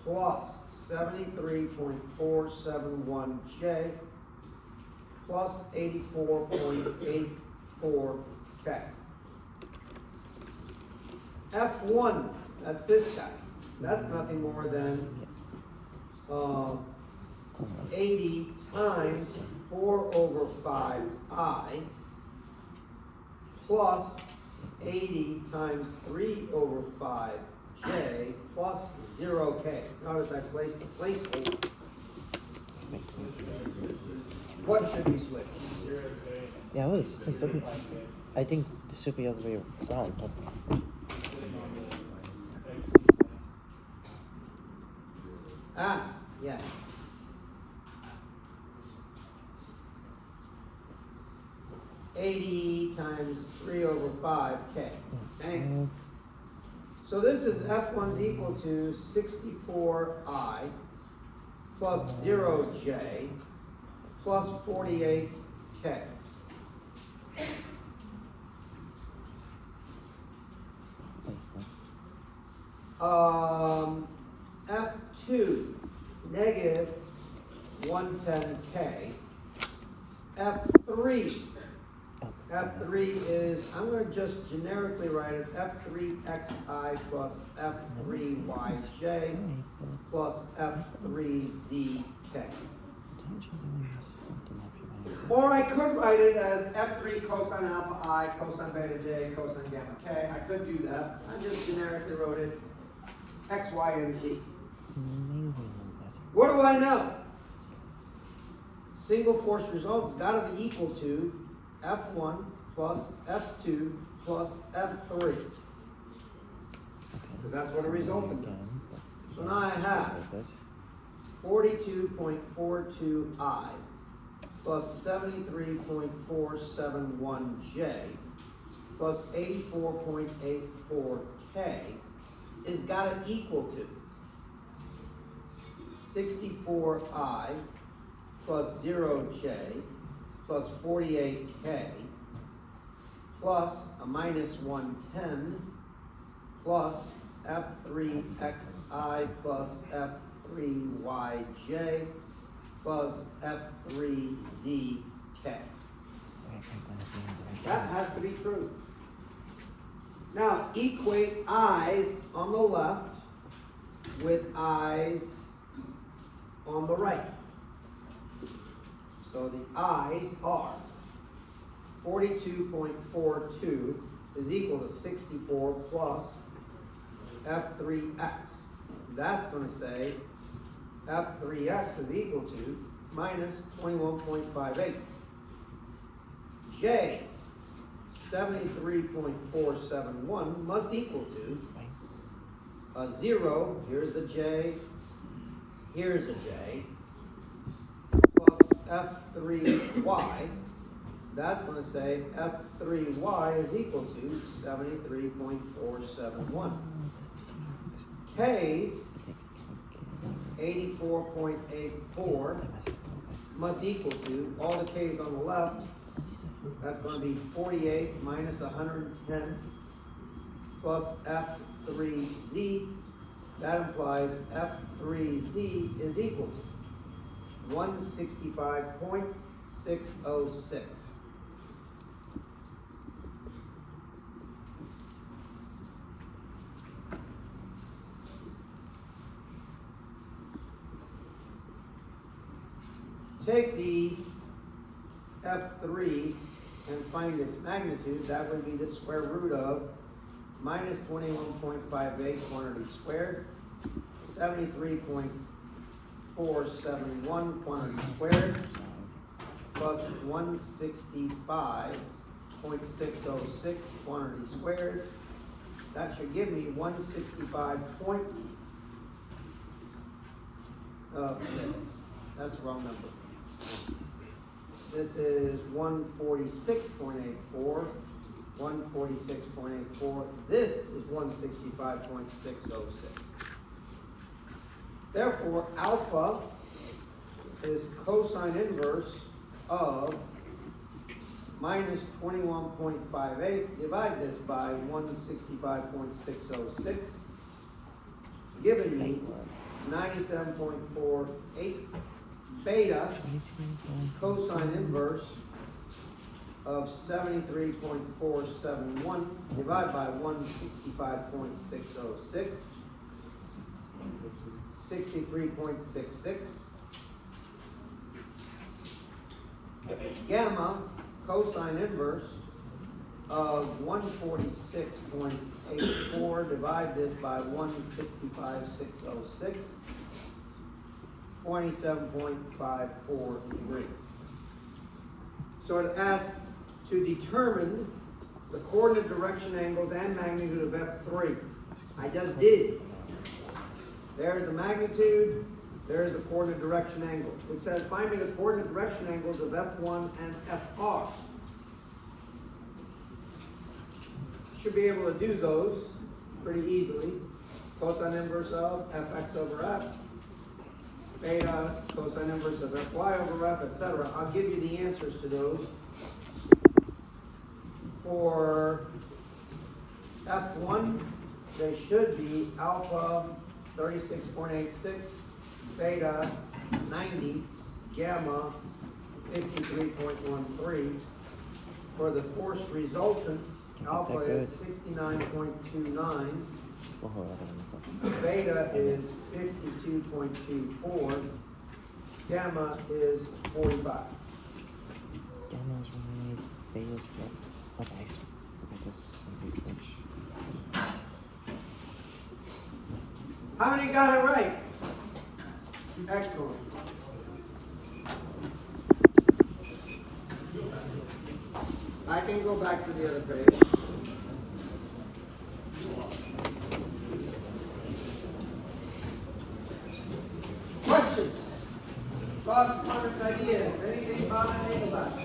plus 73.471J plus 84.84K. F1, that's this guy. That's nothing more than 80 times 4 over 5I plus 80 times 3 over 5j plus 0k. Notice I placed a placeholder. What should we switch? Yeah, I was saying, I think this should be the other way around. Ah, yeah. $80 times 3 over 5k. Thanks. So this is F1's equal to 64I plus 0j plus 48k. F2, negative 110k. F3 is, I'm going to just generically write it, F3xi plus F3yj plus F3zk. Or I could write it as F3 cosine alpha I, cosine beta j, cosine gamma k. I could do that. I just generically wrote it x, y, and z. What do I know? Single force result's got to be equal to F1 plus F2 plus F3. Because that's what a resultant does. So now I have 42.42I plus 73.471J plus 84.84K is got to equal to 64I plus 0j plus 48k plus a minus 110 plus F3xi plus F3yj plus F3zk. That has to be true. Now equate i's on the left with i's on the right. So the i's are 42.42 is equal to 64 plus F3x. That's going to say F3x is equal to minus 21.58. J's 73.471 must equal to a 0, here's the J, here's a J, plus F3y. That's going to say F3y is equal to 73.471. K's 84.84 must equal to, all the K's on the left, That's gonna be 48 minus 110 plus F3Z. That implies F3Z is equal to 165.606. Take the F3 and find its magnitude. That would be the square root of minus 21.58 quantity squared, 73.471 quantity squared, plus 165.606 quantity squared. That should give me 165 point, that's the wrong number. This is 146.84, 146.84. This is 165.606. Therefore, alpha is cosine inverse of minus 21.58. Divide this by 165.606, giving me 97.48. Beta cosine inverse of 73.471 divided by 165.606, 63.66. Gamma cosine inverse of 146.84, divide this by 165.606. 27.54 degrees. So it asks to determine the coordinate direction angles and magnitude of F3. I just did. There's the magnitude, there's the coordinate direction angle. It says find me the coordinate direction angles of F1 and FR. Should be able to do those pretty easily. Cosine inverse of Fx over F. Beta, cosine inverse of Fy over F, etc. I'll give you the answers to those. For F1, they should be alpha 36.86, beta 90, gamma 53.13. For the force resultant, alpha is 69.29. Beta is 52.24. Gamma is 45. Gamma is when beta is what? Okay, so this will be French. How many got it right? Excellent. I can go back to the other page. Questions? Thoughts, comments, ideas? Anything about any of us?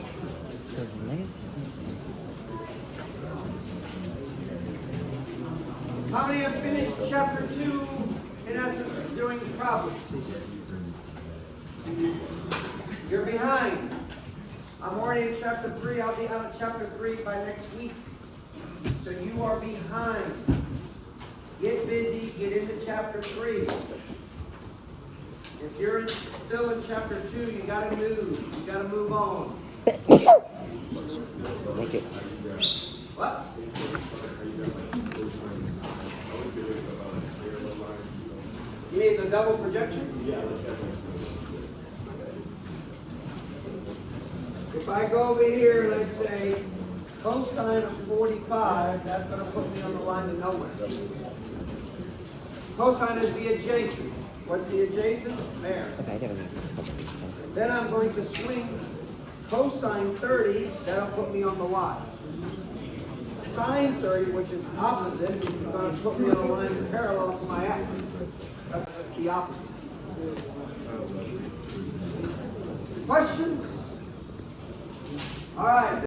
How many have finished chapter 2, in essence, doing the problem? You're behind. I'm already in chapter 3. I'll be out of chapter 3 by next week. So you are behind. Get busy. Get into chapter 3. If you're still in chapter 2, you got to move. You got to move on. Make it. What? You mean the double projection? Yeah. If I go over here and I say cosine of 45, that's going to put me on the line to nowhere. Cosine is the adjacent. What's the adjacent? There. Okay, I gotta make this. Then I'm going to swing cosine 30, that'll put me on the line. Sine 30, which is opposite, is going to put me on a line parallel to my x. That's the opposite. Questions? All right.